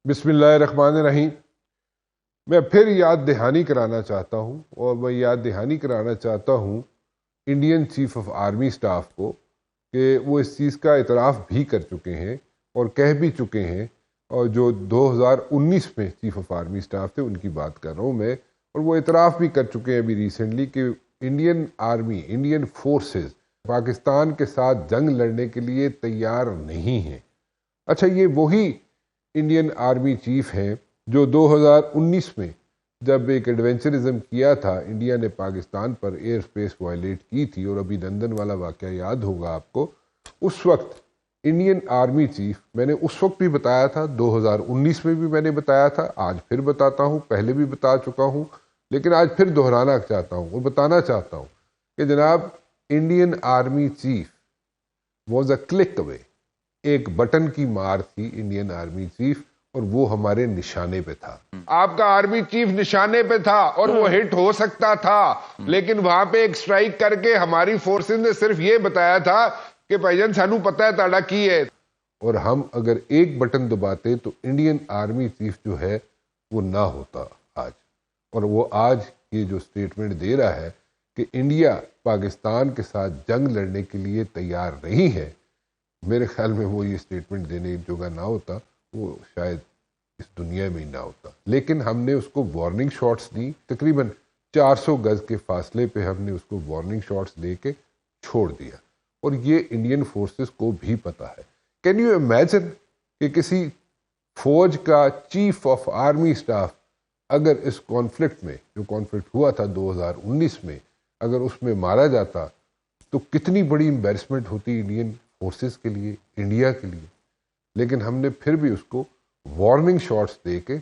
بسم اللہ الرحمن الرحیم۔ میں پھر یاد دہانی کرانا چاہتا ہوں، اور میں یاد دہانی کرانا چاہتا ہوں Indian chief of army staff کو کہ وہ اس چیز کا اعتراف بھی کر چکے ہیں اور کہہ بھی چکے ہیں، اور جو 2019 میں چیف آف آرمی سٹاف تھے ان کی بات کر رہا ہوں میں، اور وہ اعتراف بھی کر چکے ہیں ابھی ریسنٹلی کہ Indian army, Indian forces Pakistan کے ساتھ جنگ لڑنے کے لیے تیار نہیں ہیں۔ اچھا، یہ وہی انڈین آرمی چیف ہیں جو 2019 میں جب ایک ایڈونچرزم کیا تھا، انڈیا نے پاکستان پر ایئر سپیس وائلیٹ کی تھی، اور ابھی لندن والا واقعہ یاد ہوگا آپ کو۔ اس وقت انڈین آرمی چیف، میں نے اس وقت بھی بتایا تھا، 2019 میں بھی میں نے بتایا تھا، آج پھر بتاتا ہوں، پہلے بھی بتا چکا ہوں، لیکن آج پھر دہرانا چاہتا ہوں اور بتانا چاہتا ہوں کہ جناب Indian army chief was a click away, ایک بٹن کی مار تھی انڈین آرمی چیف، اور وہ ہمارے نشانے پہ تھا۔ آپ کا آرمی چیف نشانے پہ تھا اور وہ ہٹ ہو سکتا تھا، لیکن وہاں پہ ایک سٹرائک کر کے ہماری فورسز نے صرف یہ بتایا تھا کہ بھائی جان سانو پتا ہے تاڑا کی ہے، اور ہم اگر ایک بٹن دباتے تو انڈین آرمی چیف جو ہے وہ نہ ہوتا آج۔ اور وہ آج یہ جو سٹیٹمنٹ دے رہا ہے کہ انڈیا پاکستان کے ساتھ جنگ لڑنے کے لیے تیار نہیں ہے، میرے خیال میں وہ یہ سٹیٹمنٹ دینے کی جگہ نہ ہوتا، وہ شاید اس دنیا میں ہی نہ ہوتا۔ لیکن ہم نے اس کو وارننگ شاٹس دی، تقریباً 400 گز کے فاصلے پہ ہم نے اس کو وارننگ شاٹس دے کے چھوڑ دیا، اور یہ انڈین فورسز کو بھی پتا ہے۔ کین یو امیجن کہ کسی فوج کا چیف آف آرمی سٹاف اگر اس کانفلکٹ میں، جو کانفلکٹ ہوا تھا 2019 میں، اگر اس میں مارا جاتا تو کتنی بڑی امبیرسمنٹ ہوتی انڈین فورسز کے لیے، انڈیا کے لیے۔ لیکن ہم نے پھر بھی اس کو وارننگ شاٹس دے کے،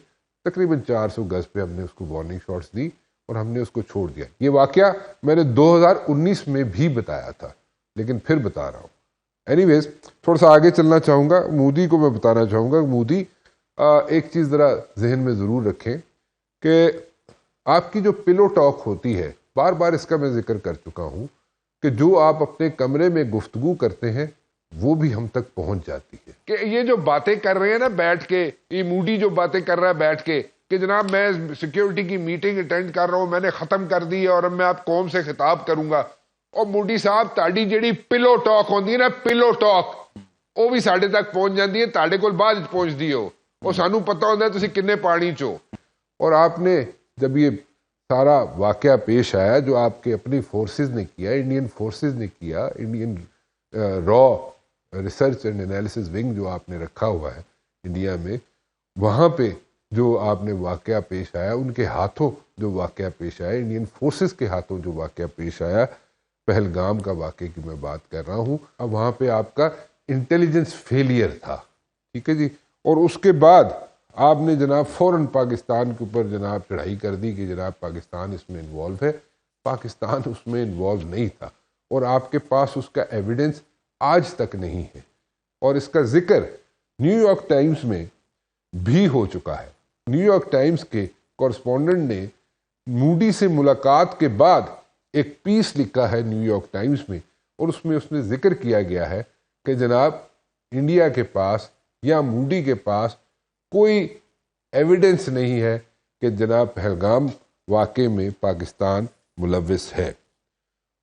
تقریباً 400 گز پہ ہم نے اس کو وارننگ شاٹس دی اور ہم نے اس کو چھوڑ دیا۔ یہ واقعہ میں نے 2019 میں بھی بتایا تھا، لیکن پھر بتا رہا ہوں۔ اینی ویز، تھوڑا سا آگے چلنا چاہوں گا۔ مودی کو میں بتانا چاہوں گا، مودی ایک چیز ذرا ذہن میں ضرور رکھیں کہ آپ کی جو پلو ٹاک ہوتی ہے، بار بار اس کا میں ذکر کر چکا ہوں کہ جو آپ اپنے کمرے میں گفتگو کرتے ہیں وہ بھی ہم تک پہنچ جاتی ہے۔ کہ یہ جو باتیں کر رہے ہیں نا بیٹھ کے، یہ مودی جو باتیں کر رہا ہے بیٹھ کے کہ جناب میں سیکیورٹی کی میٹنگ اٹینڈ کر رہا ہوں، میں نے ختم کر دی ہے اور اب میں آپ قوم سے خطاب کروں گا۔ اور مودی صاحب، تاڑی جیڑی پلو ٹاک ہوندی ہے نا، پلو ٹاک، وہ بھی ساڑھے تک پہنچ جاندی ہے، تاڑے کول بعد پہنچ دی ہو، اور سانو پتہ ہوندہ ہے تسی کنے پانی چو۔ اور آپ نے جب یہ سارا واقعہ پیش آیا جو آپ کے اپنی فورسز نے کیا، انڈین فورسز نے کیا، انڈین را ریسرچ اینڈ انالیسس ونگ جو آپ نے رکھا ہوا ہے انڈیا میں، وہاں پہ جو آپ نے واقعہ پیش آیا، ان کے ہاتھوں جو واقعہ پیش آیا، انڈین فورسز کے ہاتھوں جو واقعہ پیش آیا، پہلگام کا واقعے کی میں بات کر رہا ہوں، اب وہاں پہ آپ کا انٹیلیجنس فیلئر تھا، ٹھیک ہے جی۔ اور اس کے بعد آپ نے جناب فوراً پاکستان کے اوپر جناب چڑھائی کر دی کہ جناب پاکستان اس میں انوالو ہے۔ پاکستان اس میں انوالو نہیں تھا، اور آپ کے پاس اس کا ایویڈنس آج تک نہیں ہے، اور اس کا ذکر نیو یارک ٹائمز میں بھی ہو چکا ہے۔ نیو یارک ٹائمز کے کورسپونڈنٹ نے مودی سے ملاقات کے بعد ایک پیس لکھا ہے نیو یارک ٹائمز میں، اور اس میں اس نے ذکر کیا گیا ہے کہ جناب انڈیا کے پاس یا مودی کے پاس کوئی ایویڈنس نہیں ہے کہ جناب پہلگام واقعے میں پاکستان ملوث ہے۔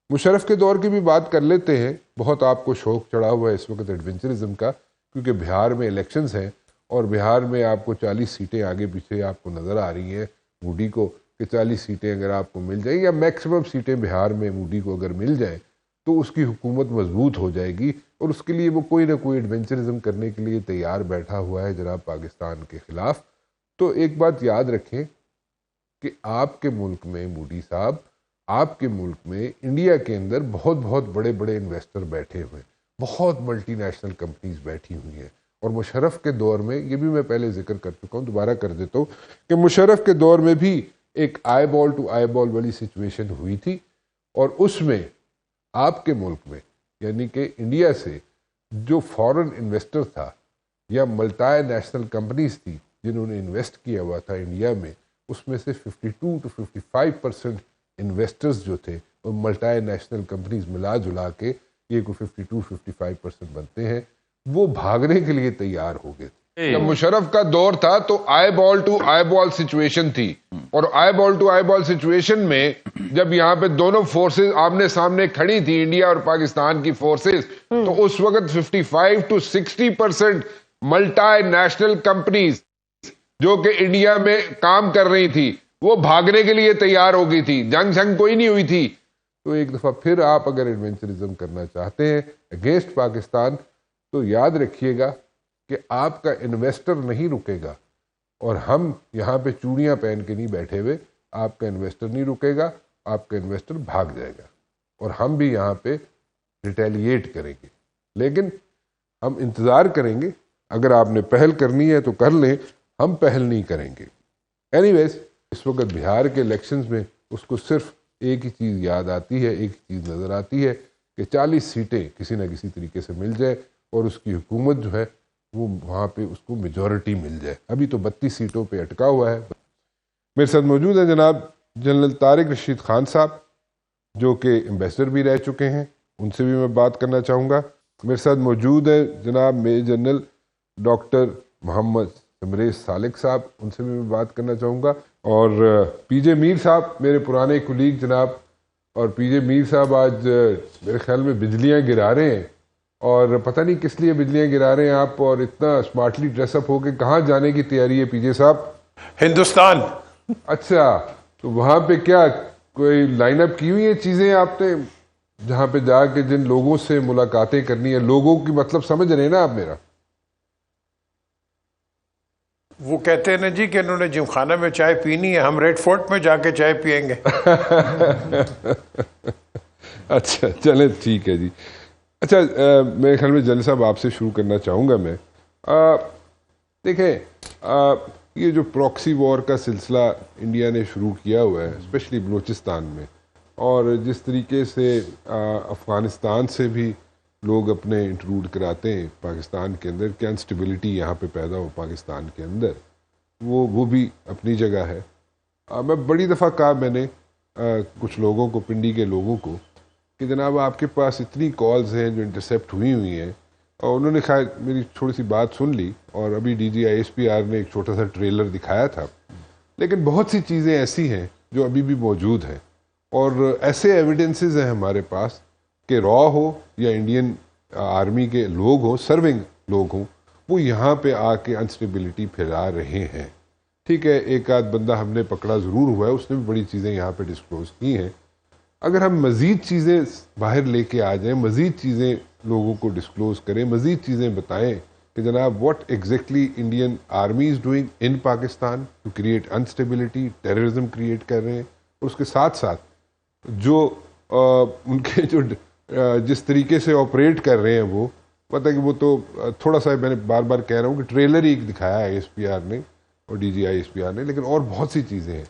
مشرف کے دور کی بھی بات کر لیتے ہیں۔ بہت آپ کو شوق چڑھا ہوا ہے اس وقت ایڈونچرزم کا، کیونکہ بہار میں الیکشنز ہیں، اور بہار میں آپ کو 40 سیٹیں آگے پیچھے آپ کو نظر آ رہی ہیں مودی کو، کہ 40 سیٹیں اگر آپ کو مل جائیں یا میکسیمم سیٹیں بہار میں مودی کو اگر مل جائیں تو اس کی حکومت مضبوط ہو جائے گی، اور اس کے لیے وہ کوئی نہ کوئی ایڈونچرزم کرنے کے لیے تیار بیٹھا ہوا ہے جناب پاکستان کے خلاف۔ تو ایک بات یاد رکھیں کہ آپ کے ملک میں مودی صاحب، آپ کے ملک میں انڈیا کے اندر بہت بہت بڑے بڑے انویسٹر بیٹھے ہوئے ہیں، بہت ملٹی نیشنل کمپنیز بیٹھی ہوئی ہیں، اور مشرف کے دور میں، یہ بھی میں پہلے ذکر کر چکا ہوں، دوبارہ کر دیتا ہوں، کہ مشرف کے دور میں بھی ایک آئی بال ٹو آئی بال والی سچویشن ہوئی تھی، اور اس میں آپ کے ملک میں یعنی کہ انڈیا سے جو فورن انویسٹر تھا یا ملٹی نیشنل کمپنیز تھی جنہوں نے انویسٹ کیا ہوا تھا انڈیا میں، اس میں سے 52 to 55% انویسٹرز جو تھے وہ ملٹی نیشنل کمپنیز ملا جلا کے یہ کوئی 52-55% بنتے ہیں، وہ بھاگنے کے لیے تیار ہو گئے تھے۔ جب مشرف کا دور تھا تو آئی بال ٹو آئی بال سچویشن تھی, اور آئی بال ٹو آئی بال سچویشن میں جب یہاں پہ دونوں فورسز آمنے سامنے کھڑی تھی, انڈیا اور پاکستان کی فورسز, تو اس وقت 55 to 60% ملٹی نیشنل کمپنیز جو کہ انڈیا میں کام کر رہی تھی وہ بھاگنے کے لیے تیار ہو گئی تھی, جنگ کوئی نہیں ہوئی تھی. تو ایک دفعہ پھر آپ اگر ایڈونچرزم کرنا چاہتے ہیں اگینسٹ پاکستان, تو یاد رکھیے گا کہ آپ کا انویسٹر نہیں رکے گا, اور ہم یہاں پہ چوڑیاں پہن کے نہیں بیٹھے ہوئے. آپ کا انویسٹر نہیں رکے گا, آپ کا انویسٹر بھاگ جائے گا, اور ہم بھی یہاں پہ ریٹیلیٹ کریں گے. لیکن ہم انتظار کریں گے, اگر آپ نے پہل کرنی ہے تو کر لیں, ہم پہل نہیں کریں گے. اینی ویز اس وقت بہار کے الیکشنز میں اس کو صرف ایک ہی چیز یاد آتی ہے, ایک چیز نظر آتی ہے کہ 40 سیٹیں کسی نہ کسی طریقے سے مل جائے اور اس کی حکومت جو ہے وہ وہاں پہ اس کو میجورٹی مل جائے. ابھی تو 32 سیٹوں پہ اٹکا ہوا ہے. میرے ساتھ موجود ہیں جناب جنرل طارق رشید خان صاحب, جو کہ ایمبیسڈر بھی رہ چکے ہیں, ان سے بھی میں بات کرنا چاہوں گا. میرے ساتھ موجود ہے جناب میجر جنرل ڈاکٹر محمد سمریش سالک صاحب, ان سے بھی میں بات کرنا چاہوں گا. اور پی جے میر صاحب میرے پرانے کولیگ جناب, اور پی جے میر صاحب آج میرے خیال میں بجلیاں گرا رہے ہیں, اور پتہ نہیں کس لیے بجلیاں گرا رہے ہیں آپ, اور اتنا اسمارٹلی ڈریس اپ ہو کے کہاں جانے کی تیاری ہے پی جے صاحب؟ ہندوستان. اچھا, تو وہاں پہ کیا کوئی لائن اپ کی ہوئی ہیں چیزیں آپ نے, جہاں پہ جا کے جن لوگوں سے ملاقاتیں کرنی ہیں؟ لوگوں کی مطلب سمجھ رہے ہیں نا آپ میرا؟ وہ کہتے ہیں نا جی کہ انہوں نے جم خانہ میں چائے پینی ہے, ہم ریڈ فورٹ میں جا کے چائے پئیں گے. اچھا چلیں ٹھیک ہے جی. اچھا میرے خیال میں جنرل صاحب آپ سے شروع کرنا چاہوں گا میں. دیکھیں یہ جو پراکسی وار کا سلسلہ انڈیا نے شروع کیا ہوا ہے اسپیشلی بلوچستان میں, اور جس طریقے سے افغانستان سے بھی لوگ اپنے انٹروڈ کراتے ہیں پاکستان کے اندر, کہ انسٹیبلٹی یہاں پہ پیدا ہو پاکستان کے اندر, وہ بھی اپنی جگہ ہے. میں بڑی دفعہ کہا میں نے کچھ لوگوں کو, پنڈی کے لوگوں کو, کہ جناب آپ کے پاس اتنی کالز ہیں جو انٹرسیپٹ ہوئی ہیں, اور انہوں نے خیر میری تھوڑی سی بات سن لی, اور ابھی D G I S P R نے ایک چھوٹا سا ٹریلر دکھایا تھا, لیکن بہت سی چیزیں ایسی ہیں جو ابھی بھی موجود ہیں, اور ایسے ایویڈنسز ہیں ہمارے پاس کہ را ہو یا انڈین آرمی کے لوگ ہوں, سرونگ لوگ ہوں, وہ یہاں پہ آ کے انسٹیبلٹی پھیلا رہے ہیں. ٹھیک ہے, ایک آدھ بندہ ہم نے پکڑا ضرور ہوا ہے, اس نے بھی بڑی چیزیں یہاں پہ ڈسکلوز کی ہیں. اگر ہم مزید چیزیں باہر لے کے آ جائیں, مزید چیزیں لوگوں کو ڈسکلوز کریں, مزید چیزیں بتائیں کہ جناب what exactly Indian army is doing in Pakistan to create instability, terrorism create کر رہے ہیں, اور اس کے ساتھ ساتھ جو ان کے جو جس طریقے سے آپریٹ کر رہے ہیں, وہ پتہ کہ وہ تو تھوڑا سا میں نے بار بار کہہ رہا ہوں کہ ٹریلر ہی ایک دکھایا ہے ایس پی آر نے اور D G I S P R نے, لیکن اور بہت سی چیزیں ہیں.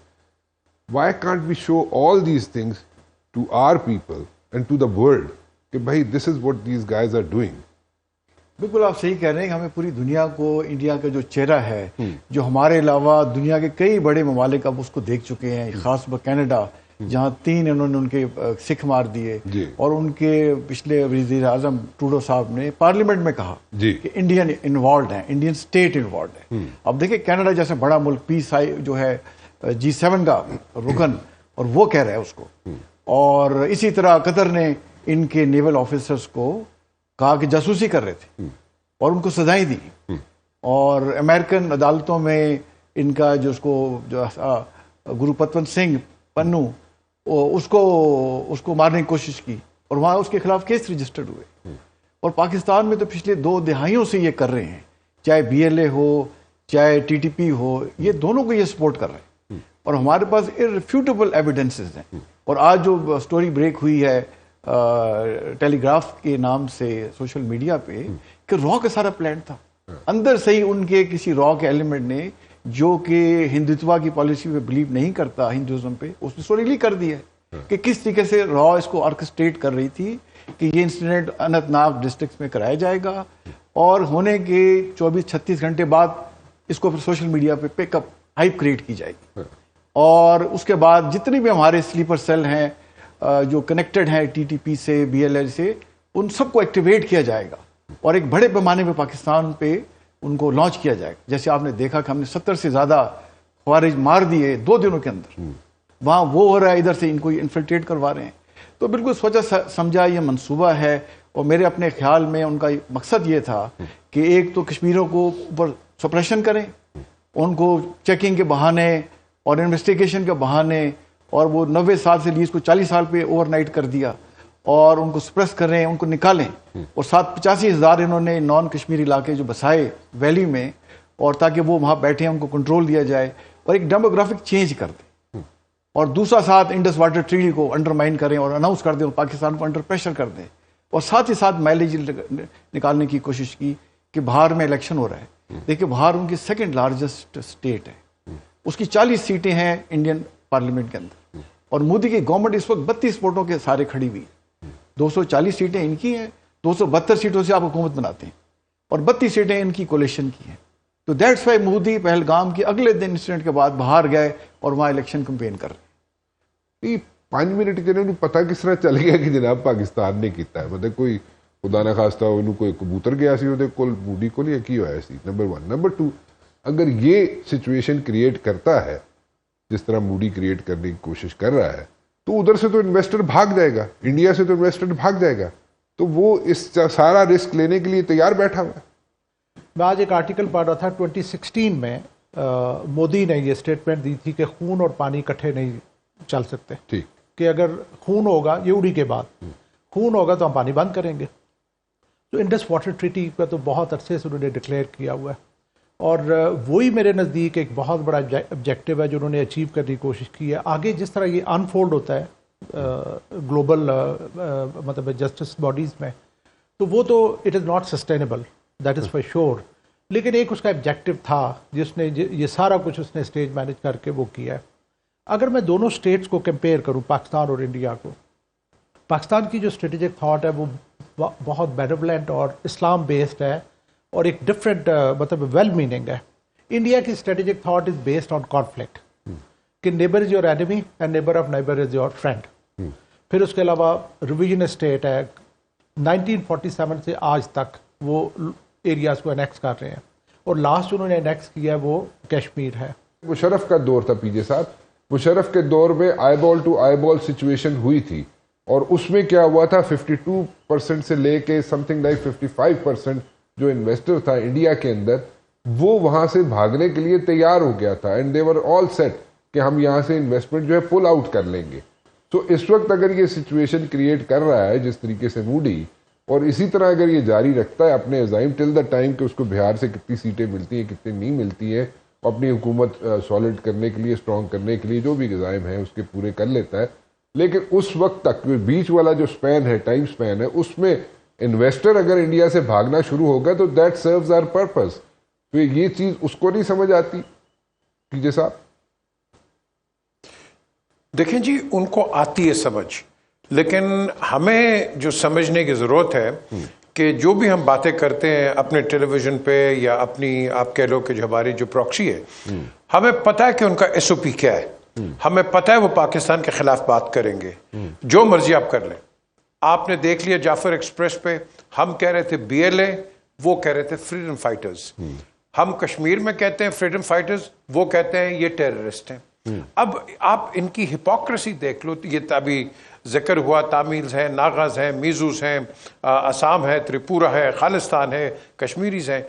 Why can't we show all these things to our people and to the world کہ بھائی this is what these guys are doing. بالکل آپ صحیح کہہ رہے ہیں کہ ہمیں پوری دنیا کو انڈیا کا جو چہرہ ہے, جو ہمارے علاوہ دنیا کے کئی بڑے ممالک اب اس کو دیکھ چکے ہیں, خاص طور کینیڈا جہاں 3 انہوں نے ان کے سکھ مار دیے, اور ان کے پچھلے وزیر اعظم ٹروڈو صاحب نے پارلیمنٹ میں کہا کہ انڈین انوالوڈ ہیں, انڈین اسٹیٹ انوالوڈ ہے. اب دیکھیں کینیڈا جیسے بڑا ملک پیس جو ہے G7 کا رکن, اور وہ کہہ رہا ہے اس کو, اور اسی طرح قطر نے ان کے نیول آفیسرز کو کہا کہ جاسوسی کر رہے تھے اور ان کو سزائیں دی, اور امریکن عدالتوں میں ان کا جو گرو پتونت سنگھ پنو اس کو مارنے کی کوشش کی, اور وہاں اس کے خلاف کیس رجسٹرڈ ہوئے. اور پاکستان میں تو پچھلے 2 دہائیوں سے یہ کر رہے ہیں, چاہے BLA ہو چاہے TTP ہو, یہ دونوں کو یہ سپورٹ کر رہے ہیں, اور ہمارے پاس irrefutable ایویڈنسز ہیں. اور آج جو سٹوری بریک ہوئی ہے ٹیلی گراف کے نام سے سوشل میڈیا پہ کہ را کا سارا پلان تھا, اندر سے ہی ان کے کسی را کے ایلیمنٹ نے جو کہ ہندوتوا کی پالیسی پہ بلیو نہیں کرتا, ہندوازم پہ, اس نے سٹوری لیک کر دی ہے کہ کس طریقے سے را اس کو آرکسٹریٹ کر رہی تھی کہ یہ انسیڈنٹ اننت ناگ ڈسٹرکٹ میں کرایا جائے گا, اور ہونے کے 24-36 گھنٹے بعد اس کو پھر سوشل میڈیا پہ پک اپ ہائپ کریٹ کی جائے گی, اور اس کے بعد جتنے بھی ہمارے سلیپر سیل ہیں جو کنیکٹڈ ہیں TTP سے BLA سے, ان سب کو ایکٹیویٹ کیا جائے گا, اور ایک بڑے پیمانے پہ پاکستان پہ ان کو لانچ کیا جائے گا. جیسے آپ نے دیکھا کہ ہم نے 70 سے زیادہ خوارج مار دیے 2 دنوں کے اندر. وہاں وہ ہو رہا ہے, ادھر سے ان کو انفلٹریٹ کروا رہے ہیں. تو بالکل سوچا سمجھا یہ منصوبہ ہے, اور میرے اپنے خیال میں ان کا مقصد یہ تھا کہ ایک تو کشمیریوں کو اوپر سپریشن کریں, ان کو چیکنگ کے بہانے اور انویسٹیگیشن کے بہانے, اور وہ 90 سال سے لیز کو 40 سال پہ اوور نائٹ کر دیا, اور ان کو سپریس کریں, ان کو نکالیں. اور 85,000 انہوں نے نان کشمیری علاقے جو بسائے ویلی میں, اور تاکہ وہ وہاں بیٹھے ان کو کنٹرول دیا جائے اور ایک ڈیموگرافک چینج کر دیں. اور دوسرا ساتھ انڈس واٹر ٹریٹی کو انڈرمائن کریں اور اناؤنس کر دیں اور پاکستان کو انڈر پریشر کر دیں. اور ساتھ ہی ساتھ مائلیج نکالنے کی کوشش کی کہ بہار میں الیکشن ہو رہا ہے. دیکھیں بہار ان کی 2nd لارجسٹ اسٹیٹ ہے, اس کی 40 سیٹیں ہیں انڈین پارلیمنٹ کے اندر, اور مودی کی گورنمنٹ اس وقت 32 ووٹوں کے سارے کھڑی ہوئی ہے. 240 سیٹیں ان کی ہیں, 272 سیٹوں سے آپ حکومت بناتے ہیں, اور 32 سیٹیں ان کی کولیشن کی ہیں. تو دیٹس وائی مودی پہلگام کے اگلے دن انسیڈنٹ کے بعد بہار گئے اور وہاں الیکشن کمپین کر رہے ہیں. 5 منٹ کے انہوں پتہ کس طرح چل گیا کہ جناب پاکستان نے کیتا ہے؟ مطلب کوئی خدا نہ خواستہ انہوں کوئی کبوتر گیا سی وہ کول موڈی کو نہیں کی ہوا سی. نمبر 1. نمبر 2, اگر یہ سچویشن کریٹ کرتا ہے جس طرح موڈی کریٹ کرنے کی کوشش کر رہا ہے, تو ادھر سے تو انویسٹر بھاگ جائے گا, انڈیا سے تو انویسٹر بھاگ جائے گا, تو وہ اس سارا رسک لینے کے لیے تیار بیٹھا ہوا ہے. میں آج ایک آرٹیکل پڑھ رہا تھا 2016 میں مودی نے یہ اسٹیٹمنٹ دی تھی کہ خون اور پانی اکٹھے نہیں چل سکتے. ٹھیک, کہ اگر خون ہوگا, یہ اڑی کے بعد خون ہوگا تو ہم پانی بند کریں گے. تو انڈس واٹر ٹریٹی کا تو بہت عرصے سے انہوں نے ڈکلیئر کیا ہوا ہے, اور وہی میرے نزدیک ایک بہت بڑا آبجیکٹو ہے جو انہوں نے اچیو کرنے کی کوشش کی ہے. آگے جس طرح یہ انفولڈ ہوتا ہے گلوبل مطلب جسٹس باڈیز میں, تو وہ تو it is not sustainable, that is for sure. لیکن ایک اس کا آبجیکٹو تھا جس نے یہ سارا کچھ اس نے اسٹیج مینیج کر کے وہ کیا ہے. اگر میں دونوں اسٹیٹس کو کمپیئر کروں, پاکستان اور انڈیا کو, پاکستان کی جو اسٹریٹجک تھاٹ ہے وہ بہت بیڈولنٹ اور اسلام بیسڈ ہے, اور ایک ڈفرینٹ مطلب ویل میننگ ہے. انڈیا کی strategic thought is based on conflict, کہ neighbour is your enemy and neighbour of neighbour is your friend. پھر اس کے علاوہ ریویژن اسٹیٹ ہے, 1947 سے آج تک وہ ایریاز کو انیکس کر رہے ہیں, اور لاسٹ انہوں نے انیکس کیا ہے وہ کشمیر ہے. مشرف کا دور تھا پی جے صاحب, مشرف کے دور میں آئی بال ٹو آئی بال سچویشن ہوئی تھی, اور اس میں کیا ہوا تھا 52% سے لے کے سم تھنگ لائک 55% جو انویسٹر تھا انڈیا کے اندر, وہ وہاں سے بھاگنے کے لیے تیار ہو گیا تھا, and they were all set کہ ہم یہاں سے انویسٹمنٹ جو ہے پل آؤٹ کر لیں گے. تو اس وقت اگر یہ سچویشن کریٹ کر رہا ہے جس طریقے سے موڈی, اور اسی طرح اگر یہ جاری رکھتا ہے اپنے عزائم ٹل دا ٹائم کہ اس کو بہار سے کتنی سیٹیں ملتی ہیں کتنی نہیں ملتی ہیں, اپنی حکومت سالڈ کرنے کے لیے, اسٹرانگ کرنے کے لیے جو بھی عزائم ہیں اس کے پورے کر لیتا ہے, لیکن اس وقت تک بیچ والا جو سپین ہے, ٹائم سپین ہے, اس میں انویسٹر اگر انڈیا سے بھاگنا شروع ہوگا تو دیٹ سروز آر پرپز. تو یہ چیز اس کو نہیں سمجھ آتی پی جے صاحب؟ دیکھیں جی, ان کو آتی ہے سمجھ, لیکن ہمیں جو سمجھنے کی ضرورت ہے کہ جو بھی ہم باتیں کرتے ہیں اپنے ٹیلی ویژن پہ یا اپنی آپ کہہ لو کہ جو ہماری جو پراکسی ہے, ہمیں پتہ ہے کہ ان کا ایس او پی کیا ہے, ہمیں پتہ ہے وہ پاکستان کے خلاف بات کریں گے, جو مرضی آپ کر لیں. آپ نے دیکھ لیا جعفر ایکسپریس پہ ہم کہہ رہے تھے بی ایل اے, وہ کہہ رہے تھے فریڈم فائٹرز. ہم کشمیر میں کہتے ہیں فریڈم فائٹرز, وہ کہتے ہیں یہ ٹیررسٹ ہیں. اب آپ ان کی ہپوکریسی دیکھ لو. یہ ابھی ذکر ہوا تاملز ہیں, ناگاز ہیں, میزوز ہیں, آسام ہے, تریپورہ ہے, خالستان ہے, کشمیریز ہیں.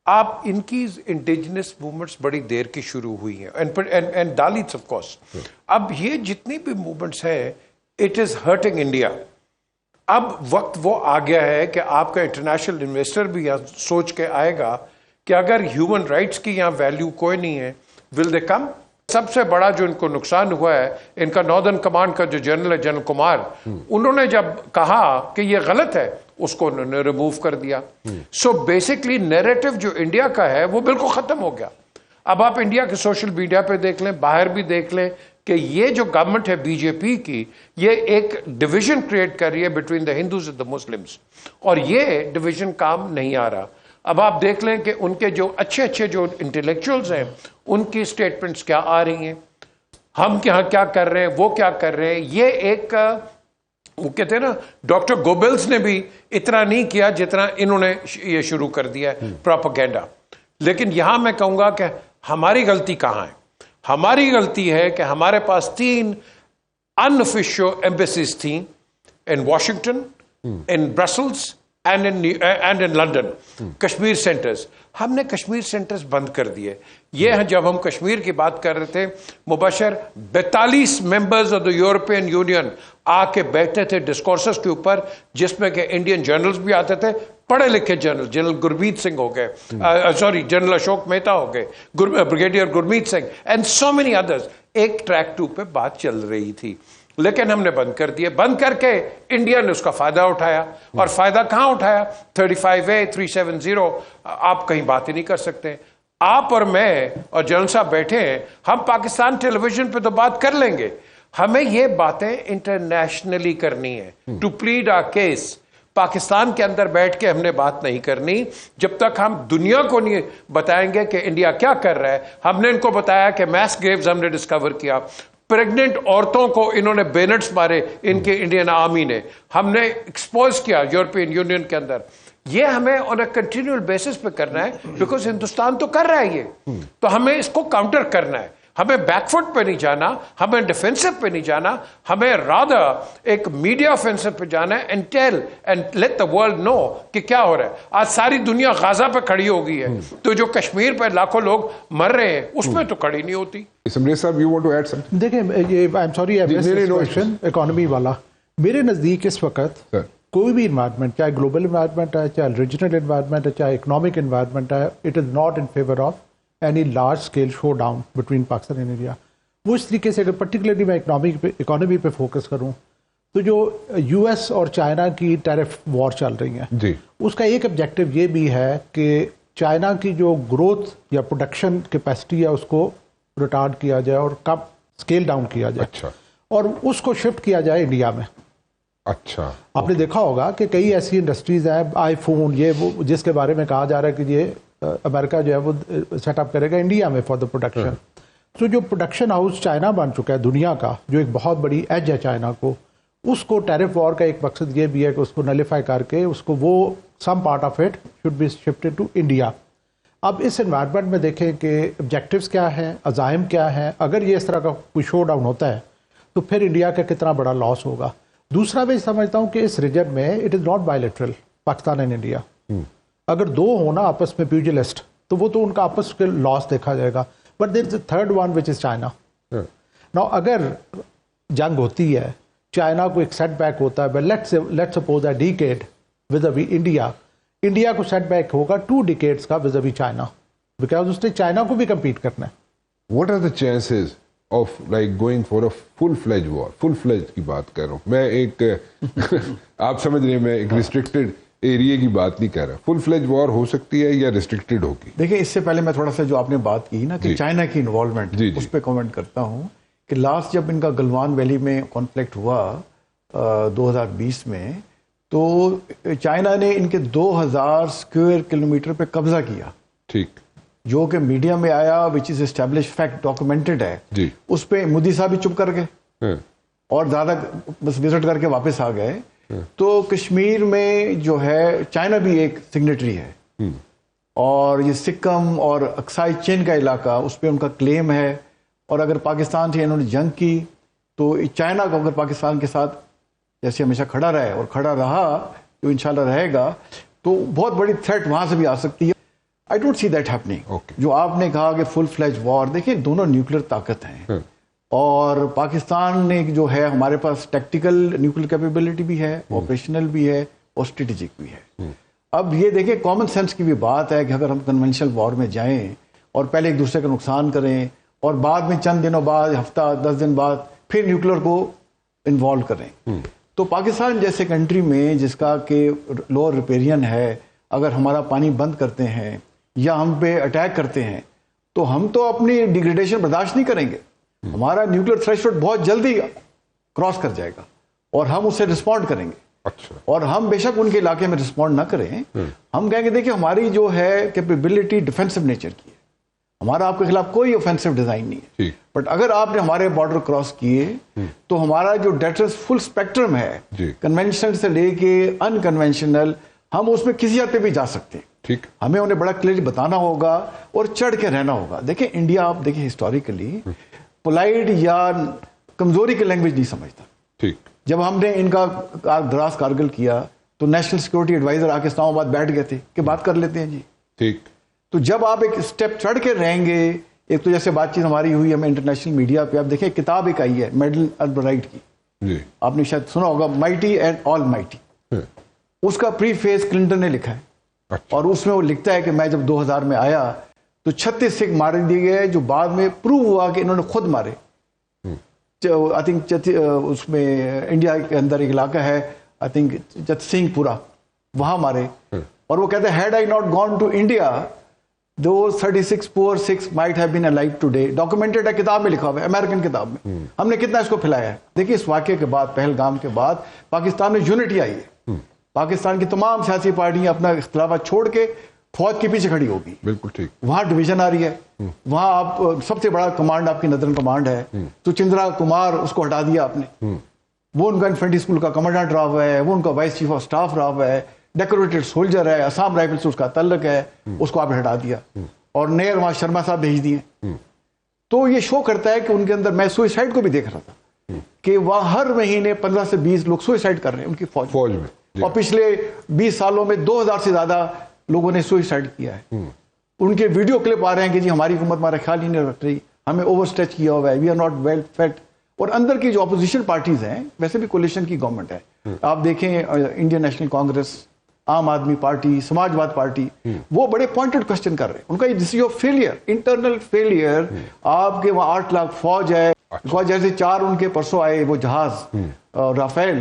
آپ ان کی انڈیجنس موومنٹس بڑی دیر کی شروع ہوئی ہیں, اینڈ دالتس آف کورس. اب یہ جتنی بھی موومنٹس ہیں اٹ از ہرٹنگ انڈیا. اب وقت وہ آ گیا ہے کہ آپ کا انٹرنیشنل انویسٹر بھی یہاں سوچ کے آئے گا کہ اگر ہیومن رائٹس کی یہاں ویلیو کوئی نہیں ہے, ول دے کم. سب سے بڑا جو ان کو نقصان ہوا ہے, ان کا ناردرن کمانڈ کا جو جنرل ہے جنرل کمار, انہوں نے جب کہا کہ یہ غلط ہے اس کو انہوں نے ریموو کر دیا. سو بیسکلی نیریٹو جو انڈیا کا ہے وہ بالکل ختم ہو گیا. اب آپ انڈیا کے سوشل میڈیا پہ دیکھ لیں, باہر بھی دیکھ لیں کہ یہ جو گورنمنٹ ہے بی جے پی کی, یہ ایک ڈویژن کریٹ کر رہی ہے between the Hindus and the Muslims, اور یہ ڈویژن کام نہیں آ رہا. اب آپ دیکھ لیں کہ ان کے جو اچھے جو انٹلیکچوئلز ہیں ان کی سٹیٹمنٹس کیا آ رہی ہیں, ہم یہاں کیا کر رہے ہیں, وہ کیا کر رہے ہیں. یہ ایک وہ کہتے ہیں نا, ڈاکٹر گوبلز نے بھی اتنا نہیں کیا جتنا انہوں نے یہ شروع کر دیا ہے پروپیگنڈا. لیکن یہاں میں کہوں گا کہ ہماری غلطی کہاں ہے؟ ہماری غلطی ہے کہ ہمارے پاس 3 unofficial embassies تھیں in Washington, in Brussels and in London. Kashmir centres, ہم نے کشمیر سینٹرز بند کر دیے. یہ جب ہم کشمیر کی بات کر رہے تھے، Mubashir 42 members of the European Union آ کے بیٹھے تھے ڈسکورسز کے اوپر، جس میں کہ انڈین جرنلز بھی آتے تھے، پڑھے لکھے جنرل، جنرل گرمیت سنگھ ہو گئے، جنرل اشوک مہتا ہو گئے، brigadier Gurmeet Singh and so many others. ایک ٹریک 2 پہ بات چل رہی تھی، لیکن ہم نے بند کر دیا. بند کر کے انڈیا نے اس کا فائدہ اٹھایا. اور فائدہ کہاں اٹھایا؟ 35A 370 آپ کہیں بات ہی نہیں کر سکتے. آپ اور میں اور جنرل صاحب بیٹھے ہیں، ہم پاکستان ٹیلی ویژن پہ تو بات کر لیں گے، ہمیں یہ باتیں انٹرنیشنلی کرنی ہے to plead our case. Pakistan کے اندر بیٹھ کے ہم نے بات نہیں کرنی جب تک ہم دنیا کو نہیں بتائیں گے کہ انڈیا کیا کر رہا ہے. ہم نے ان کو بتایا کہ میس گریوز ہم نے ڈسکور کیا، پریگننٹ عورتوں کو انہوں نے بینٹس مارے ان کے انڈین آرمی نے، ہم نے ایکسپوز کیا یورپین یونین کے اندر. یہ ہمیں آن اے کنٹینیول بیسس پہ کرنا ہے، بیکاز ہندوستان تو کر رہا ہے یہ، تو ہمیں اس کو کاؤنٹر کرنا ہے. ہمیں بیک فٹ پہ نہیں جانا، ہمیں ڈیفینسو پہ نہیں جانا، ہمیں رادر ایک میڈیا آفینسو پہ جانا ہے and tell and let the world know کہ کیا ہو رہا ہے. آج ساری دنیا غازہ پہ کھڑی ہو گئی ہے، تو جو کشمیر پہ لاکھوں لوگ مر رہے ہیں اس میں تو کھڑی نہیں ہوتی. سمریش صاحب you want to add something؟ دیکھیں یہ I am sorry question economy والا، میرے نزدیک اس وقت کوئی بھی انوائرمنٹ، چاہے گلوبل انوائرمنٹ ہے، چاہے ریجنل انوائرمنٹ ہے، چاہے اکنامک انوائرمنٹ ہے، it is not in favour of any large scale show down between Pakistan and India. وہ اس طریقے سے اگر پرٹیکولرلی میں اکانومی پہ فوکس کروں تو جو یو ایس اور چائنا کی ٹیرف وار چل رہی ہیں جی، اس کا ایک آبجیکٹو یہ بھی ہے کہ چائنا کی جو گروتھ یا پروڈکشن کیپیسٹی ہے اس کو ریٹارڈ کیا جائے اور کم اسکیل ڈاؤن کیا جائے. اچھا. اور اس کو شفٹ کیا جائے انڈیا میں. اچھا. آپ نے دیکھا ہوگا کہ کئی ایسی انڈسٹریز ہیں، آئی فون یہ وہ، جس کے بارے میں کہا جا رہا ہے کہ یہ امریکہ جو ہے وہ سیٹ اپ کرے گا انڈیا میں فار دا پروڈکشن. تو جو پروڈکشن ہاؤس چائنا بن چکا ہے دنیا کا، جو ایک بہت بڑی ایج ہے چائنا کو، اس کو ٹیرف وار کا ایک مقصد یہ بھی ہے کہ اس کو نلیفائی کر کے اس کو وہ some part of it should be shifted to India. اب اس انوائرمنٹ میں دیکھیں کہ آبجیکٹیوز کیا ہیں، عزائم کیا ہیں. اگر یہ اس طرح کا کوئی شو ڈاؤن ہوتا ہے تو پھر انڈیا کا کتنا بڑا لاس ہوگا. دوسرا میں سمجھتا ہوں کہ اس ریجن میں it is not bilateral Pakistan and India. اگر دو ہونا آپس میں پیوجلسٹ تو وہ تو ان کا آپس کے لاس دیکھا جائے گا. But there is a third one which is China. Now اگر جنگ ہوتی ہے، چائنا کو ایک سیٹ بیک ہوتا ہے، let suppose a decade with a India, India کو سیٹ بیک ہوگا 2 ڈیکیڈز کا ود اے چائنا، بیکاز اس نے چائنا کو بھی کمپیٹ کرنا ہے. What are the chances of like going for a full-fledged war? Full-fledged کی بات کر رہا ہوں میں، ایک آپ سمجھ رہے ہیں میں ایک ریسٹرکٹیڈ ایریا کی بات نہیں کر رہا. فل فلیج وار ہو سکتی ہے یا ریسٹرکٹیڈ ہوگی؟ دیکھیں اس سے پہلے میں تھوڑا سا جو آپ نے بات کی نا کہ چائنا کی انوالومنٹ، اس پہ کامنٹ کرتا ہوں کہ لاسٹ جب ان کا گلوان ویلی میں کانفلکٹ ہوا 2020 میں، تو چائنا نے ان کے 2000 اسکوائر کلومیٹر پہ قبضہ کیا. ٹھیک. جو کہ میڈیا میں آیا، وچ از اسٹیبلش فیکٹ، ڈاکومنٹڈ ہے. جی. اس پہ مودی صاحب بھی چپ کر گئے اور زیادہ بس وزٹ کر کے واپس آ گئے. تو کشمیر میں جو ہے چائنا بھی ایک سگنیٹری ہے، اور یہ سکم اور اکسائی چین کا علاقہ اس پہ ان کا کلیم ہے. اور اگر پاکستان سے انہوں نے جنگ کی تو چائنا کو اگر پاکستان کے ساتھ جیسے ہمیشہ کھڑا رہے اور کھڑا رہا، جو انشاءاللہ رہے گا، تو بہت بڑی تھریٹ وہاں سے بھی آ سکتی ہے. I don't see that happening. جو آپ نے کہا کہ فل فلیج وار، دیکھیں دونوں نیوکلیر طاقت ہیں، اور پاکستان نے جو ہے ہمارے پاس ٹیکٹیکل نیوکلیر کیپیبلٹی بھی ہے، آپریشنل بھی ہے اور اسٹریٹجک بھی ہے. اب یہ دیکھیں کامن سینس کی بھی بات ہے کہ اگر ہم کنونشنل وار میں جائیں اور پہلے ایک دوسرے کا نقصان کریں اور بعد میں چند دنوں بعد، ہفتہ 10 دن بعد پھر نیوکلیر کو انوالو کریں، تو پاکستان جیسے کنٹری میں جس کا کہ لوور ریپیرین ہے، اگر ہمارا پانی بند کرتے ہیں یا ہم پہ اٹیک کرتے ہیں تو ہم تو اپنی ڈیگریڈیشن برداشت نہیں کریں گے. ہمارا نیوکلیر تھریشولڈ بہت جلدی کراس کر جائے گا اور ہم اسے رسپونڈ کریں گے. اچھا. اور ہم بے شک ان کے علاقے میں رسپونڈ نہ کریں، ہم کہیں گے دیکھیں ہماری جو ہے کیپیبلٹی ڈیفینسو نیچر کی ہے، ہمارا آپ کے خلاف کوئی اوفینسو ڈیزائن نہیں ہے. بٹ اگر آپ نے ہمارے بارڈر کراس کیے تو ہمارا جو ڈیٹرس فل اسپیکٹرم ہے، کنونشنل سے لے کے ان کنونشنل، ہم اس میں کسی حد پہ بھی جا سکتے ہیں. ٹھیک. ہمیں انہیں بڑا کلیئرلی بتانا ہوگا اور چڑھ کے رہنا ہوگا. دیکھیں انڈیا آپ دیکھیں ہسٹوریکلی پولائٹ یا کمزوری کی لینگویج نہیں سمجھتا. ٹھیک. جب ہم نے ان کا دراز کارگل کیا تو نیشنل سیکورٹی ایڈوائزر آ کے اسلام آباد بیٹھ گئے تھے کہ بات کر لیتے ہیں جی. ٹھیک. تو جب آپ ایک اسٹیپ چڑھ کے رہیں گے, ایک تو جیسے بات چیت ہماری ہوئی ہمیں انٹرنیشنل میڈیا پہ, آپ دیکھیں کتاب ایک آئی ہے میڈل البرائٹ کی, جی آپ نے شاید سنا ہوگا, مائٹی اینڈ آل مائٹی. اس کا پری فیس کلنٹن نے لکھا ہے, اور اس میں وہ لکھتا ہے کہ میں جب 2000 میں آیا تو 36 سکھ مارے دیے گئے جو بعد میں پروو ہوا کہ انہوں نے خود مارے. آئی تھنک اس میں انڈیا کے اندر ایک علاقہ ہے آئی تھنک جت سنگھ پورا, وہاں مارے. اور وہ کہتے ہیں had I not gone to India those 36 poor Sikhs might have been alive today. Documented ہے, کتاب میں لکھا ہوا ہے, امریکن کتاب میں. ہم نے کتنا اس کو پھیلایا ہے. دیکھیے اس واقعے کے بعد, پہلگام کے بعد پاکستان میں یونٹی آئی ہے. پاکستان کی تمام سیاسی پارٹیاں اپنا اختلافات چھوڑ کے فوج کے پیچھے کھڑی ہوگی. بالکل ٹھیک. وہاں ڈویژن آ رہی ہے, وہاں آپ سب سے بڑا کمانڈ آپ کی ندرن کمانڈ ہے, تو چندرا کمار اس کو ہٹا دیا آپ نے. وہ ان کا انفینٹری اسکول کا کمانڈنٹ رہا ہوا ہے, وہ ان کا وائس چیف آف اسٹاف رہا ہوا ہے, ڈیکوریٹڈ سولجر ہے, آسام رائفل سے اس کا تعلق ہے, اس کو آپ نے ہٹا دیا. اور نیر وہاں شرما صاحب بھیج دیے. تو یہ شو کرتا ہے کہ ان کے اندر, میں سوئسائڈ کو بھی دیکھ رہا تھا کہ وہاں ہر مہینے 15 سے 20 لوگ سوئسائڈ کر رہے ہیں ان کی فوج میں. اور پچھلے 20 سالوں میں 2000 سے زیادہ لوگوں نے سوئسائڈ کیا ہے. ان کے ویڈیو کلپ آ رہے ہیں کہ جی ہماری حکومت ہمارا خیال ہی نہیں رکھ رہی, ہمیں اوور اسٹریچ کیا ہوا ہے, we are not well fit. اور اندر کی جو اپوزیشن پارٹیز ہیں, ویسے بھی کولیشن کی گورنمنٹ ہے, آپ دیکھیں انڈین نیشنل کانگریس, عام آدمی پارٹی, سماجواد پارٹی, وہ بڑے پوائنٹڈ کوشچن کر رہے ہیں. ان کا یہ دس از فیلئر, انٹرنل فیلئر. آپ کے وہاں 8 لاکھ فوج ہے, جیسے 4 ان کے پرسوں آئے وہ جہاز رافیل,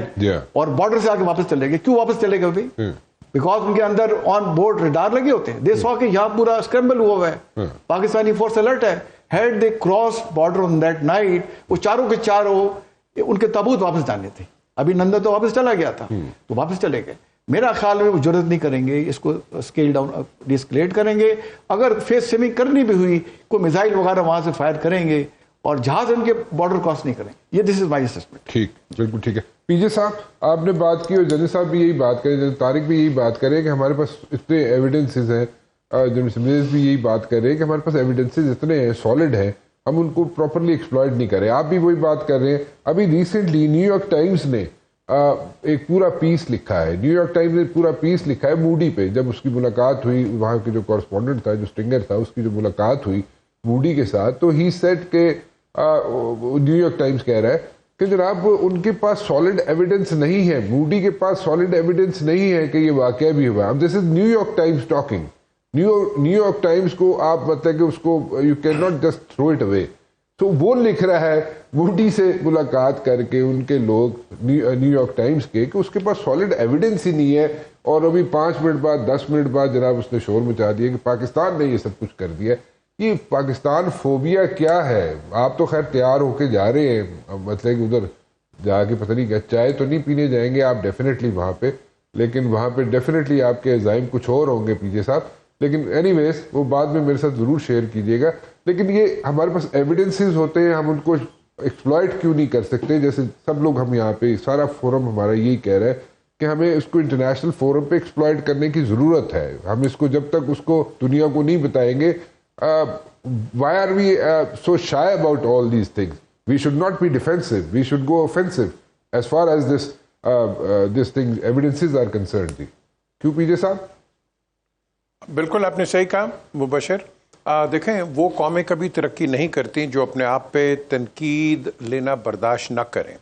اور بارڈر سے آ کے واپس چلے گئے. کیوں واپس چلے گئے بھائی؟ بیکاز ان کے اندر آن بورڈ ریڈار لگے ہوتے ہیں. دے سو کہ یہاں پورا اسکریمبل ہوا ہے, پاکستانی فورس الرٹ ہے. Had they cross border on that night, وہ چاروں کے چاروں ان کے تابوت واپس جانے تھے. ابھی نندا تو واپس چلا گیا تھا, تو واپس چلے گئے. میرا خیال میں وہ جرت نہیں کریں گے, اس کو اسکیل ڈاؤن ڈی اسکیلیٹ کریں گے. اگر فیس سیمنگ کرنی بھی ہوئی, کوئی میزائل وغیرہ وہاں سے فائر کریں گے, اور جہاز ان کے بارڈر کراس نہیں کریں. یہ دس از مائی اسسمنٹ. ٹھیک, بالکل ٹھیک ہے. پی جے صاحب آپ نے بات کی, اور جنید صاحب بھی یہی بات کریں, جنید طارق بھی یہی بات کریں کہ ہمارے پاس اتنے ایویڈنسز ہیں, جنید سمیز بھی یہی بات کر رہے ہیں کہ ہمارے پاس ایویڈنسز اتنے ہیں, سالڈ ہیں, ہم ان کو پراپرلی ایکسپلائٹ نہیں کریں. آپ بھی وہی بات کر رہے ہیں. ابھی ریسنٹلی نیو یارک ٹائمز نے ایک پورا پیس لکھا ہے, نیو یارک ٹائمز نے پورا پیس لکھا ہے موڈی پہ. جب اس کی ملاقات ہوئی, وہاں کے جو کورسپونڈنٹ تھا, جو اسٹنگر تھا, اس کی جو ملاقات ہوئی موڈی کے ساتھ, تو ہی سیٹ کہ نیو یارک ٹائمز کہہ رہا ہے کہ جناب ان کے پاس سالڈ ایویڈنس نہیں ہے, موڈی کے پاس سالڈ ایویڈنس نہیں ہے کہ یہ واقعہ بھی ہوا. This is New York Times talking. New York Times کو آپ مطلب کہ اس کو you can not just throw it away. تو وہ لکھ رہا ہے موڈی سے ملاقات کر کے ان کے لوگ نیو یارک ٹائمز کے, کہ اس کے پاس سالڈ ایویڈنس ہی نہیں ہے. اور ابھی 5 منٹ بعد 10 منٹ بعد جناب اس نے شور مچا دیا کہ پاکستان نے یہ سب کچھ کر دیا. یہ پاکستان فوبیا کیا ہے؟ آپ تو خیر تیار ہو کے جا رہے ہیں, مطلب کہ ادھر جا کے پتہ نہیں کیا, چائے تو نہیں پینے جائیں گے آپ ڈیفینیٹلی وہاں پہ, لیکن وہاں پہ ڈیفینیٹلی آپ کے عزائم کچھ اور ہوں گے پی جے صاحب. لیکن اینی ویز وہ بعد میں میرے ساتھ ضرور شیئر کیجیے گا. لیکن یہ ہمارے پاس ایویڈنسز ہوتے ہیں, ہم ان کو ایکسپلائٹ کیوں نہیں کر سکتے؟ جیسے سب لوگ, ہم یہاں پہ سارا فورم ہمارا یہی کہہ رہا ہے کہ ہمیں اس کو انٹرنیشنل فورم پہ ایکسپلائٹ کرنے کی ضرورت ہے. ہم اس کو جب تک اس کو دنیا کو نہیں بتائیں گے, why are we so shy about all these things? We should not be defensive. We should go offensive as far as this thing evidences are concerned. کیوں پی جے صاحب؟ بالکل آپ نے صحیح کہا مبشر. دیکھیں وہ قومیں کبھی ترقی نہیں کرتی جو اپنے آپ پہ تنقید لینا برداشت نہ کریں.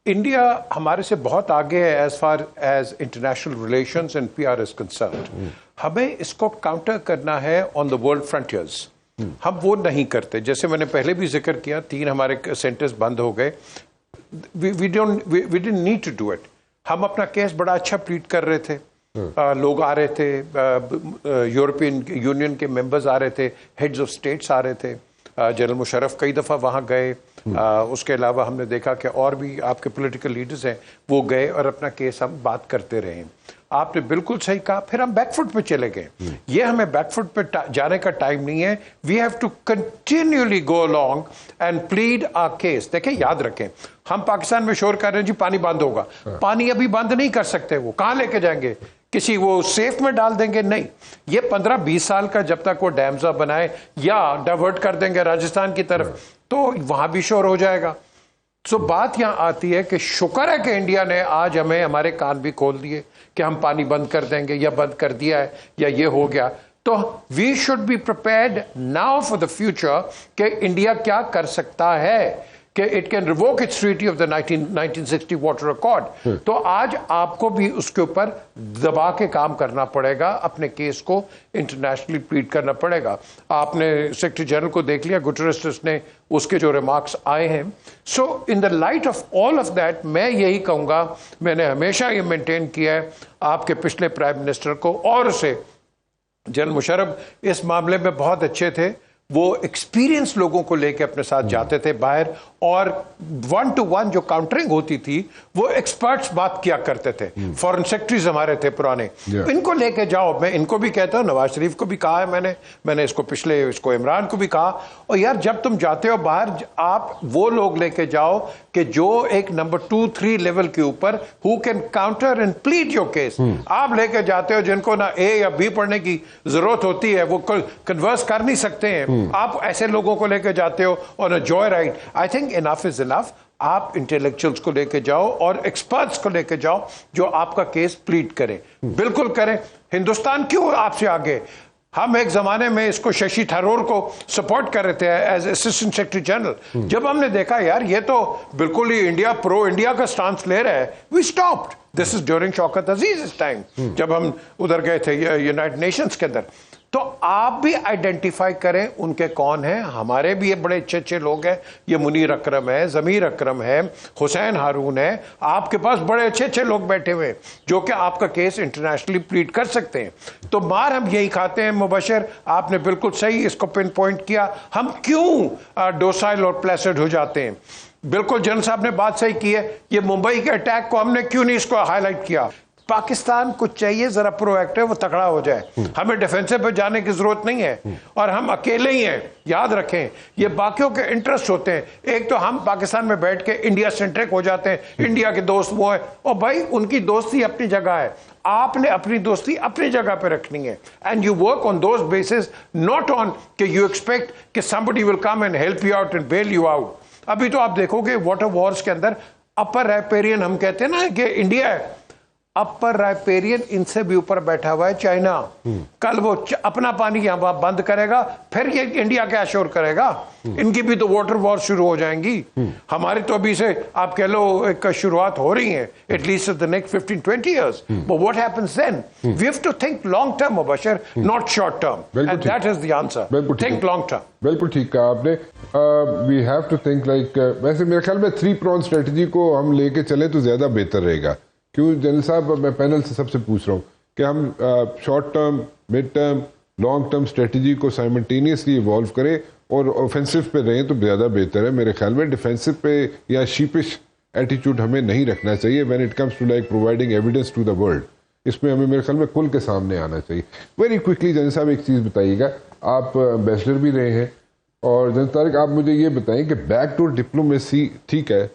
انڈیا ہمارے سے بہت آگے ہے as far as international relations and P R is concerned. ہمیں اس کو کاؤنٹر کرنا ہے آن دا ورلڈ فرنٹیئرز. ہم وہ نہیں کرتے. جیسے میں نے پہلے بھی ذکر کیا, 3 ہمارے سینٹرز بند ہو گئے. We don't need to do it. ہم اپنا کیس بڑا اچھا پلیٹ کر رہے تھے, لوگ آ رہے تھے, یورپین یونین کے ممبرز آ رہے تھے, ہیڈز آف اسٹیٹس آ رہے تھے, جنرل مشرف کئی دفعہ وہاں گئے. اس کے علاوہ ہم نے دیکھا کہ اور بھی آپ کے پولیٹیکل لیڈرز ہیں, وہ گئے اور اپنا کیس ہم بات کرتے رہے. آپ نے بالکل صحیح کہا. پھر ہم بیک فٹ پہ چلے گئے. یہ ہمیں بیک فٹ پہ جانے کا ٹائم نہیں ہے. We have to continuously go along and plead our case. دیکھیں یاد رکھیں, ہم پاکستان میں شور کر رہے ہیں جی پانی بند ہوگا. پانی ابھی بند نہیں کر سکتے. وہ کہاں لے کے جائیں گے؟ کسی وہ سیف میں ڈال دیں گے؟ نہیں. یہ 15-20 سال کا جب تک وہ ڈیمز بنائے یا ڈائیورٹ کر دیں گے راجستھان کی طرف تو وہاں بھی شور ہو جائے گا. سو بات یہاں آتی ہے کہ شکر ہے کہ انڈیا نے آج ہمیں ہمارے کان بھی کھول دیے کہ ہم پانی بند کر دیں گے یا بند کر دیا ہے یا یہ ہو گیا. تو we should be prepared now for the future کہ انڈیا کیا کر سکتا ہے کہ it can revoke its treaty of the 1960 water accord. تو آج آپ کو بھی اس کے اوپر دبا کے کام کرنا پڑے گا, اپنے کیس کو انٹرنیشنلی پلیڈ کرنا پڑے گا. آپ نے سیکرٹری جنرل کو دیکھ لیا, گٹریس نے اس کے جو ریمارکس آئے ہیں. So in the light of all of that میں یہی کہوں گا, میں نے ہمیشہ یہ مینٹین کیا ہے آپ کے پچھلے پرائم منسٹر کو اور اسے جنرل مشرف اس معاملے میں بہت اچھے تھے. وہ ایکسپیرینس لوگوں کو لے کے اپنے ساتھ جاتے تھے باہر, اور 1 to 1 جو کاؤنٹرنگ ہوتی تھی وہ ایکسپرٹس بات کیا کرتے تھے. فورن سیکرٹریز ہمارے تھے پرانے, ان کو لے کے جاؤ. میں ان کو بھی کہتا ہوں, نواز شریف کو بھی کہا ہے میں نے اس کو پچھلے اس کو عمران کو بھی کہا, اور یار جب تم جاتے ہو باہر آپ وہ لوگ لے کے جاؤ کہ جو ایک نمبر 2-3 لیول کے اوپر who can counter and plead your case. آپ لے کے جاتے ہو جن کو نہ اے یا بی پڑھنے کی ضرورت ہوتی ہے, وہ کنورس کر نہیں سکتے ہیں, آپ ایسے لوگوں کو لے کے جاتے ہو اور joy ride. I think enough is enough. آپ انٹلیکچوئلس کو لے کے جاؤ اور ایکسپرٹس کو لے کے جاؤ جو آپ کا کیس پلیڈ کریں, بالکل کریں. ہندوستان کیوں آپ سے آگے؟ ہم ایک زمانے میں اس کو ششی تھرور کو سپورٹ کر رہے تھے ایز اسسٹنٹ سیکرٹری جنرل. جب ہم نے دیکھا یار یہ تو بالکل ہی انڈیا پرو انڈیا کا سٹانس لے رہا ہے, we stopped. This is during Shaukat Aziz time جب ہم ادھر گئے تھے یونائٹڈ نیشنز کے اندر. تو آپ بھی آئیڈینٹیفائی کریں ان کے کون ہیں. ہمارے بھی یہ بڑے اچھے اچھے لوگ ہیں, یہ منیر اکرم ہے, ضمیر اکرم ہے, حسین ہارون ہے. آپ کے پاس بڑے اچھے اچھے لوگ بیٹھے ہوئے جو کہ آپ کا کیس انٹرنیشنلی پلیڈ کر سکتے ہیں. تو مار ہم یہی کھاتے ہیں. مبشر آپ نے بالکل صحیح اس کو پن پوائنٹ کیا, ہم کیوں ڈوسائل اور پلیسڈ ہو جاتے ہیں. بالکل جنرل صاحب نے بات صحیح کی ہے. یہ ممبئی کے اٹیک کو ہم نے کیوں نہیں اس کو ہائی لائٹ کیا؟ پاکستان کو چاہیے ذرا پرو ایکٹیو, وہ تکڑا ہو جائے. ہمیں ڈیفینسو پہ جانے کی ضرورت نہیں ہے, اور ہم اکیلے ہی ہیں. یاد رکھیں یہ باقیوں کے انٹرسٹ ہوتے ہیں. ایک تو ہم پاکستان میں بیٹھ کے انڈیا سینٹرک ہو جاتے ہیں, انڈیا کے دوست وہ ہیں, اور بھائی ان کی دوستی اپنی جگہ ہے, آپ نے اپنی دوستی اپنی جگہ پہ رکھنی ہے. And you work on those bases, not on کہ یو ایکسپیکٹ کہ somebody will come and help you out and bail you out. ابھی تو آپ دیکھو گے واٹر وارز کے اندر اپر رائپیرین ہم کہتے ہیں نا کہ انڈیا ہے, اپر رائپیرین ان سے بھی اوپر بیٹھا ہوا ہے چائنا. کل وہ اپنا پانی یہاں بند کرے گا, پھر یہ انڈیا کیا شور کرے گا؟ ان کی بھی تو واٹر وار شروع ہو جائیں گی. ہماری تو ابھی سے آپ کہہ لو ایک شروعات ہو رہی ہیں, at least the next 15-20 years. But what happens then? We have to think long term, Mubashir, not short term. And that is the answer. Think long term. بالکل ٹھیک کہا آپ نے. We have to think like ویسے میرے خیال میں 3-pronged strategy کو ہم لے کے چلیں تو زیادہ بہتر رہے گا. کیوں جنرل صاحب, میں پینل سے سب سے پوچھ رہا ہوں کہ ہم short term, mid term, long term strategy کو سائملٹینیسلی ایوالو کریں اور آفینسو پہ رہیں تو زیادہ بہتر ہے. میرے خیال میں ڈیفینسو پہ یا شیپش ایٹیٹیوڈ ہمیں نہیں رکھنا چاہیے when it comes to like providing evidence to the world. اس میں ہمیں میرے خیال میں کھل کے سامنے آنا چاہیے. ویری کوئکلی جنرل صاحب ایک چیز بتائیے گا, آپ امبیسڈر بھی رہے ہیں, اور جنرل طارق آپ مجھے یہ بتائیں کہ بیک ڈور ڈپلومیسی ٹھیک ہے,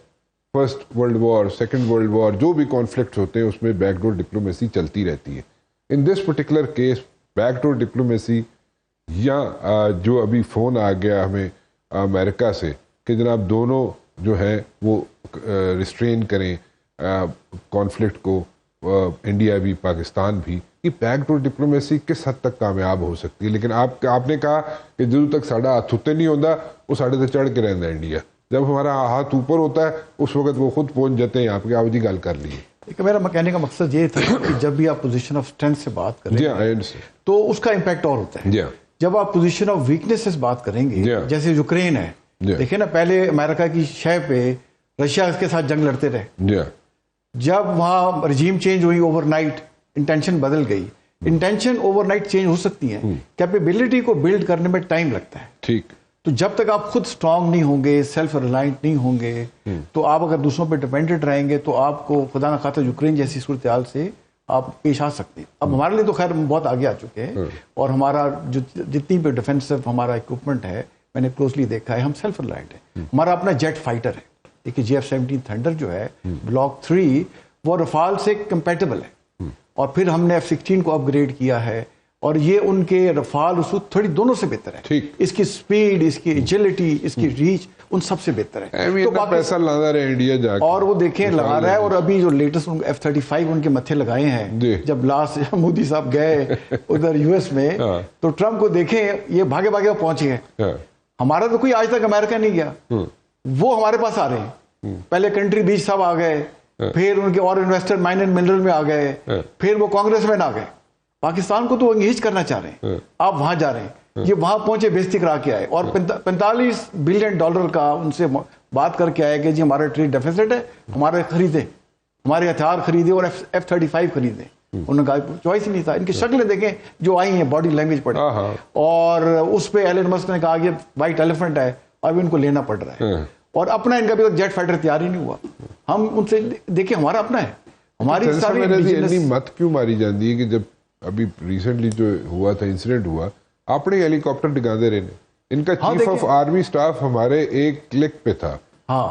first world war, second world war, جو بھی کانفلکٹس ہوتے ہیں اس میں بیک ڈور ڈپلومیسی چلتی رہتی ہے. In this particular case back door diplomacy یا جو ابھی فون آ گیا ہمیں امریکہ سے کہ جناب دونوں جو ہیں وہ ریسٹرین کریں کانفلکٹ کو, انڈیا بھی پاکستان بھی, یہ بیک ڈور ڈپلومیسی کس حد تک کامیاب ہو سکتی ہے؟ لیکن آپ نے کہا کہ جدوں تک ساڈا ہاتھ اتنے نہیں ہوتا وہ ساڈے تے چڑھ کے رہتا انڈیا. جب ہمارا ہاتھ اوپر ہوتا ہے اس وقت وہ خود پہنچ جاتے ہیں آپ کے. آپ جی گل کر لیے. میرا کہنے کا مقصد یہ تھا کہ جب بھی آپ پوزیشن آف اسٹرینتھ سے بات کریں گے تو اس کا امپیکٹ اور ہوتا ہے. جب آپ پوزیشن آف ویکنیس سے بات کریں گے, جیسے یوکرین ہے, دیکھیں نا پہلے امریکہ کی شے پہ رشیا اس کے ساتھ جنگ لڑتے رہے. جب وہاں رجیم چینج ہوئی اوور نائٹ انٹینشن بدل گئی. انٹینشن اوور نائٹ چینج ہو سکتی ہے, کیپیبلٹی کو بلڈ کرنے میں ٹائم لگتا ہے. ٹھیک. تو جب تک آپ خود اسٹرانگ نہیں ہوں گے, سیلف ریلائنٹ نہیں ہوں گے, تو آپ اگر دوسروں پہ ڈپینڈنٹ رہیں گے تو آپ کو خدا نخواستہ یوکرین جیسی صورتحال سے آپ پیش آ سکتے ہیں. اب ہمارے لیے تو خیر ہم بہت آگے آ چکے ہیں, اور ہمارا جتنی بھی ڈیفینسو ہمارا اکوپمنٹ ہے میں نے کلوزلی دیکھا ہے, ہم سیلف ریلائنٹ ہیں. ہمارا اپنا جیٹ فائٹر ہے, دیکھیے JF-17 تھنڈر جو ہے بلاک 3 وہ رفال سے کمپیٹیبل ہے, اور پھر ہم نے F-16 کو اپ گریڈ کیا ہے, اور یہ ان کے رفال اسود تھوڑی دونوں سے بہتر ہے. اس کی سپیڈ, اس کی ایجلٹی, اس کی ریچ ان سب سے بہتر ہے. تو پیسا لگا رہے انڈیا جا کے, اور وہ دیکھیں لگا رہا ہے. اور ابھی جو لیٹسٹ F-35 ان کے متھے لگائے ہیں, جب لاسٹ مودی صاحب گئے ادھر US میں, تو ٹرمپ کو دیکھیں یہ بھاگے بھاگے پہنچ گئے. ہمارا تو کوئی آج تک امریکہ نہیں گیا, وہ ہمارے پاس آ رہے ہیں. پہلے کنٹری بیچ صاحب آ گئے, پھر ان کے اور انویسٹر مائن اینڈ منرل میں آ گئے, پھر وہ کانگریس مین آ گئے. پاکستان کو تو انگیج کرنا چاہ رہے ہیں, آپ وہاں جا رہے ہیں. یہ وہاں پہنچے بےزتی کرا کے آئے, اور $45 بلین کا ان سے بات کر کے آئے کہ جی ہمارا ٹریڈ ڈیفیسٹ ہے, ہمارے خریدیں, ہمارے ہتھیار خریدیں اور F-35 خریدیں. انہوں نے کہا چوائس ہی نہیں تھا. ان کی شکلیں دیکھیں جو آئی ہیں, باڈی لینگویج پڑھیں, اور اس پہ ایلن مسک نے کہا کہ وائٹ ایلیفنٹ ہے, اب ان کو لینا پڑ رہا ہے. اور اپنا ان کا بھی جیٹ فائٹر تیار ہی نہیں ہوا. ہم ان سے دیکھیں ہمارا اپنا ہے, ہماری ساری مت کیوں ماری جاتی ہے کہ جب ابھی ریسنٹلی جو ہوا تھا انسیڈنٹ ہوا, اپنے ہیلی کاپٹر ڈگاندے رہے. ان کا چیف آف آرمی سٹاف ہمارے ایک کلک پہ تھا,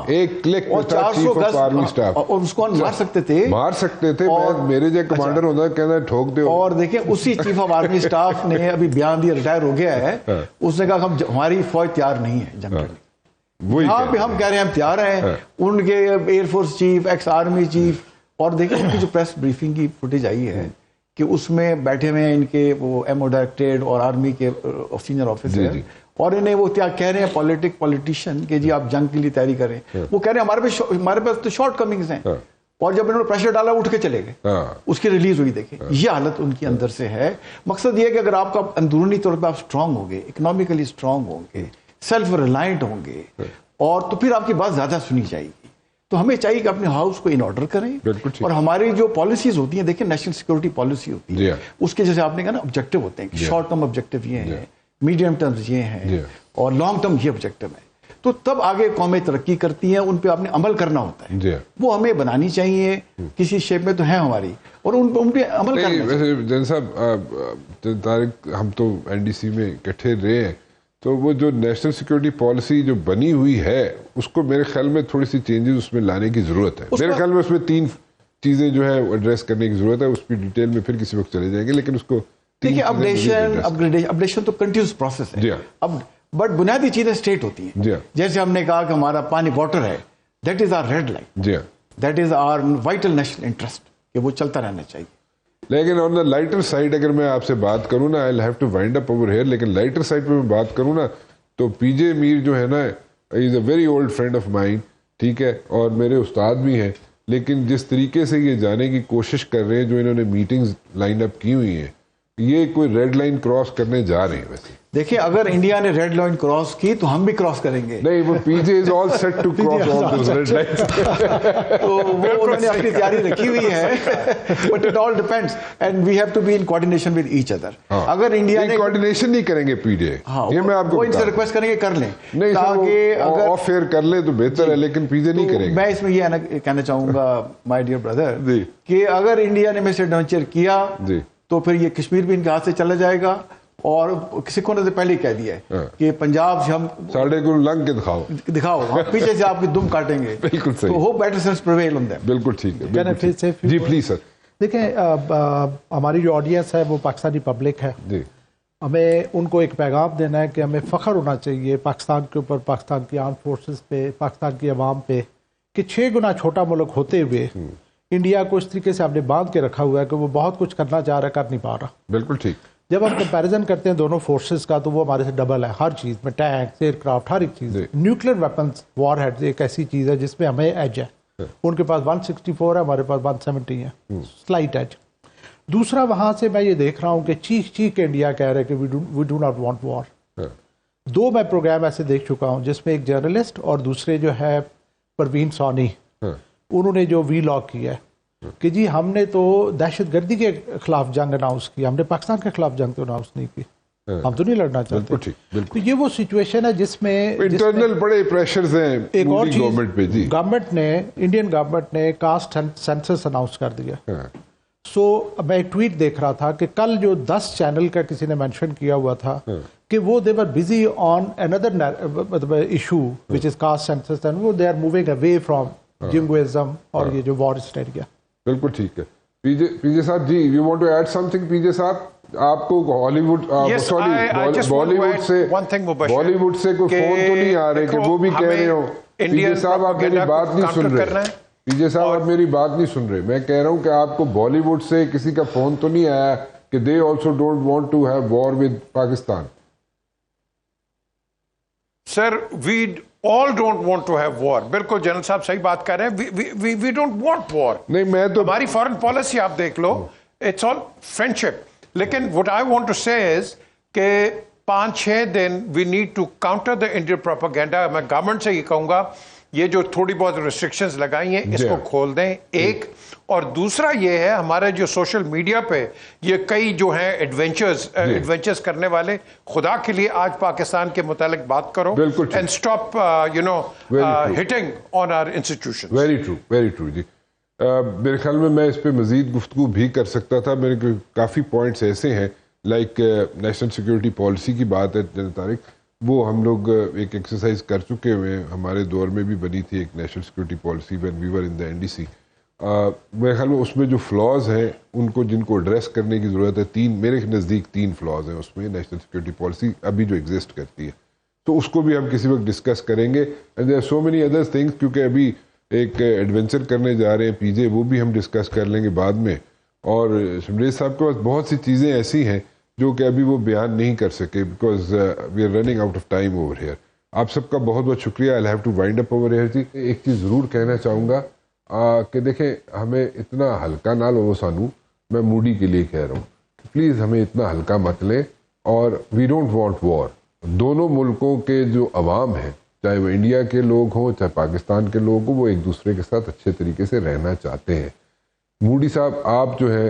ایک کلک پہ تھا چیف آف آرمی سٹاف. اور اس کو مار سکتے تھے, میرے جو کمانڈر ہوتا ہے کہنا ٹھوک دے. اور دیکھیں اسی چیف آف آرمی سٹاف نے ابھی بیان دیا, ریٹائر ہو گیا ہے, اس نے کہا ہماری فوج تیار نہیں ہے جنگ کے لیے. یہاں پہ ہم کہہ رہے ہیں ہم تیار ہیں. ان کے air force chief, x army chief, اور دیکھیں ان کی جو پریس بریفنگ کی فوٹیج آئی ہے کہ اس میں بیٹھے ہوئے ہیں ان کے وہ MO ڈائریکٹریٹ اور آرمی کے سینئر آفیسر, اور انہیں وہ کیا کہہ رہے ہیں پولیٹیشین کہ جی آپ جنگ کے لیے تیاری کریں. وہ کہہ رہے ہیں ہمارے پاس تو شارٹ کمنگز ہیں, اور جب انہوں نے پریشر ڈالا اٹھ کے چلے گئے. اس کی ریلیز ہوئی. دیکھیں یہ حالت ان کی اندر سے ہے. مقصد یہ ہے کہ اگر آپ کا اندرونی طور پہ آپ اسٹرانگ ہوں گے, اکنامیکلی اسٹرانگ ہوں گے, سیلف ریلائنٹ ہوں گے, اور تو پھر آپ کی بات زیادہ سنی جائے گی. تو ہمیں چاہیے کہ اپنے ہاؤس کو ان آرڈر کریں, اور ہماری جو پالیسیز ہوتی ہیں, دیکھیں نیشنل سیکورٹی پالیسی ہوتی ہے, اس کے جیسے آپ نے کہا نا آبجیکٹو ہوتے ہیں, شارٹ ٹرم آبجیکٹو یہ ہیں, میڈیم ٹرمز یہ ہیں, اور لانگ ٹرم یہ آبجیکٹو ہے. تو تب آگے قومیں ترقی کرتی ہیں, ان پہ آپ نے عمل کرنا ہوتا ہے. وہ ہمیں بنانی چاہیے, کسی شیپ میں تو ہیں ہماری, اور ان پہ عمل کرنا. ویسے جن صاحب طارق, ہم تو NDC میں اکٹھے رہے ہیں, تو وہ جو نیشنل سیکورٹی پالیسی جو بنی ہوئی ہے, اس کو میرے خیال میں تھوڑی سی چینجز اس میں لانے کی ضرورت ہے. میرے خیال میں اس میں 3 چیزیں جو ہے ایڈریس کرنے کی ضرورت ہے. اس کی ڈیٹیل میں پھر کسی وقت چلے جائیں گے, لیکن اس کو دیکھیں اپڈیشن تو کنٹینیوس پروسیس ہے. اب بٹ بنیادی چیزیں اسٹیٹ ہوتی ہیں. جیسے ہم نے کہا کہ ہمارا پانی واٹر ہے, that is our red line, that is our vital national interest, کہ وہ چلتا رہنا چاہیے. لیکن آن دا لائٹر سائڈ اگر میں آپ سے بات کروں نا, I will have to wind up over here, لیکن لائٹر سائڈ پہ میں بات کروں نا, تو PJ میر جو ہے نا, is a very old friend of mine, ٹھیک ہے, اور میرے استاد بھی ہیں. لیکن جس طریقے سے یہ جانے کی کوشش کر رہے ہیں, جو انہوں نے میٹنگز لائن اپ کی ہوئی ہیں, یہ کوئی ریڈ لائن کراس کرنے جا رہے ہیں. ویسے دیکھیں اگر انڈیا نے ریڈ لائن کراس کی تو ہم بھی کراس کریں گے. نہیں, وہ PJ is all set to cross all those red lines. تو وہ انہوں نے اپنی تیاری رکھی ہوئی ہے, but it all depends and we have to be in coordination with each other. اگر انڈیا نے کوارڈینیشن نہیں کریں گے PJ, یہ میں آپ کو ان سے ریکویسٹ کریں گے کر لیں, نہیں تاکہ اگر آف فیئر کر لیں تو بہتر ہے, لیکن PJ نہیں کریں گے. میں اس میں یہ کہنا چاہوں گا مائی ڈیئر بردر, کہ اگر انڈیا نے مسٹر ایڈونچر کیا تو پھر یہ کشمیر بھی ان کے ہاتھ سے چلا جائے گا. اور سکھوں نے پہلے ہی کہہ دیا ہے کہ پنجاب سے ہم ساڑھے کو لنگ کے دکھاؤ, پیچھے سے آپ کی دم کاٹیں گے. بالکل صحیح. تو hope better sense prevail on them. بالکل ٹھیک ہے. جی پلیز سر. دیکھیں ہماری جو آڈینس ہے وہ پاکستانی پبلک ہے, ہمیں ان کو ایک پیغام دینا ہے کہ ہمیں فخر ہونا چاہیے پاکستان کے اوپر, پاکستان کی آرم فورسز پہ, پاکستان کی عوام پہ, کہ 6 گنا چھوٹا ملک ہوتے ہوئے انڈیا کو اس طریقے سے ہم نے باندھ کے رکھا ہوا ہے کہ وہ بہت کچھ کرنا چاہ رہا ہے, کر نہیں پا رہا. بالکل ٹھیک. جب ہم کمپیریزن کرتے ہیں دونوں فورسز کا تو وہ ہمارے سے ڈبل ہے ہر چیز میں, ٹینک, ایئر کرافٹ, ہر ایک چیز. نیوکلیر ویپنز, وار ہیڈز ایک ایسی چیز ہے جس میں ہمیں ایج ہے. ان کے پاس 164 ہے, ہمارے پاس 170 ہے, سلائٹ ایج. دوسرا وہاں سے میں یہ دیکھ رہا ہوں کہ چیخ انڈیا کہہ رہے کہ وی ڈو ناٹ وانٹ وار. 2 میں پروگرام ایسے دیکھ چکا ہوں جس میں ایک جرنلسٹ اور دوسرے جو ہے پروین سونی, انہوں نے جو وی لاگ کیا ہے کہ جی ہم نے تو دہشت گردی کے خلاف جنگ اناؤنس کی, ہم نے پاکستان کے خلاف جنگ تو اناؤنس نہیں کی, ہم تو نہیں لڑنا چاہتے. تو یہ وہ سچویشن ہے جس میں انٹرنل بڑے پریشرز ہیں. ایک اور گورنمنٹ پہ, جی گورنمنٹ نے, انڈین گورنمنٹ نے کاسٹ سینسس اناؤنس کر دیا. سو میں ایک ٹویٹ دیکھ رہا تھا کہ کل جو 10 چینل کا کسی نے مینشن کیا ہوا تھا کہ وہ they were busy on another issue which is caste census, and وہ they are moving away from jingoism اور یہ جو وار ہسٹیریا. بالکل ٹھیک ہے. پی جے صاحب ji you want to add something P J صاحب آپ کو ہالی ووڈ بالی ووڈ سے کوئی فون تو نہیں آ رہے کہ وہ بھی کہہ رہے ہو پی جے صاحب آپ میری بات نہیں سن رہے پی جے صاحب آپ میری بات نہیں سن رہے میں کہہ رہا ہوں کہ آپ کو بالی ووڈ سے کسی کا فون تو نہیں آیا کہ they also don't want to have war with Pakistan sir we all don't want to have war. بالکل جنرل صاحب صحیح بات کر رہے ہیں. we don't want war. نہیں میں تو ہماری فورن پالیسی آپ دیکھ لو it's all friendship. لیکن what I want to say is کہ 5-6 دن we need to counter the Indian propaganda. میں گورنمنٹ سے یہ کہوں گا یہ جو تھوڑی بہت ریسٹرکشنز لگائی ہیں اس کو کھول دیں ایک. اور دوسرا یہ ہے ہمارے جو سوشل میڈیا پہ یہ کئی جو ہیں ایڈونچرز کرنے والے خدا کے لیے آج پاکستان کے متعلق بات کرو and stop hitting on our institution. Very true جی. میرے خیال میں اس پہ مزید گفتگو بھی کر سکتا تھا. میرے کافی پوائنٹس ایسے ہیں لائک نیشنل سیکورٹی پالیسی کی بات ہے جناب طارق وہ ہم لوگ ایک ایکسرسائز کر چکے ہوئے ہیں. ہمارے دور میں بھی بنی تھی ایک national security policy when we were in the NDC. میرے خیال میں اس میں جو فلاز ہیں ان کو جن کو ایڈریس کرنے کی ضرورت ہے میرے نزدیک 3 فلاز ہیں اس میں نیشنل سیکورٹی پالیسی ابھی جو ایگزسٹ کرتی ہے تو اس کو بھی ہم کسی وقت ڈسکس کریں گے. And there are so many other things کیونکہ ابھی ایک ایڈونچر کرنے جا رہے ہیں پی جے وہ بھی ہم ڈسکس کر لیں گے بعد میں. اور شمریز صاحب کے پاس بہت سی چیزیں ایسی ہیں جو کہ ابھی وہ بیان نہیں کر سکے because we are running out of time over here. آپ سب کا بہت بہت شکریہ. I have to wind up over here جی. ایک چیز ضرور کہنا چاہوں گا کہ دیکھیں ہمیں اتنا ہلکا نہ لو سانو. میں موڈی کے لیے کہہ رہا ہوں کہ پلیز ہمیں اتنا ہلکا مت لیں. اور وی ڈونٹ وانٹ وار. دونوں ملکوں کے جو عوام ہیں چاہے وہ انڈیا کے لوگ ہوں چاہے پاکستان کے لوگ ہوں وہ ایک دوسرے کے ساتھ اچھے طریقے سے رہنا چاہتے ہیں. موڈی صاحب آپ جو ہے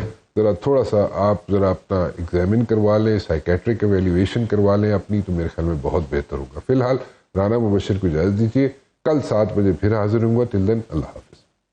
تھوڑا سا آپ اپنا ایگزامن کروا لیں سائیکیٹرک ایویلیویشن کروا لیں اپنی تو میرے خیال میں بہت بہتر ہوگا. فی الحال رانا مبشر کو اجازت دیجیے. کل 7 بجے پھر حاضر ہوں گا. ٹل دین اللہ حافظ.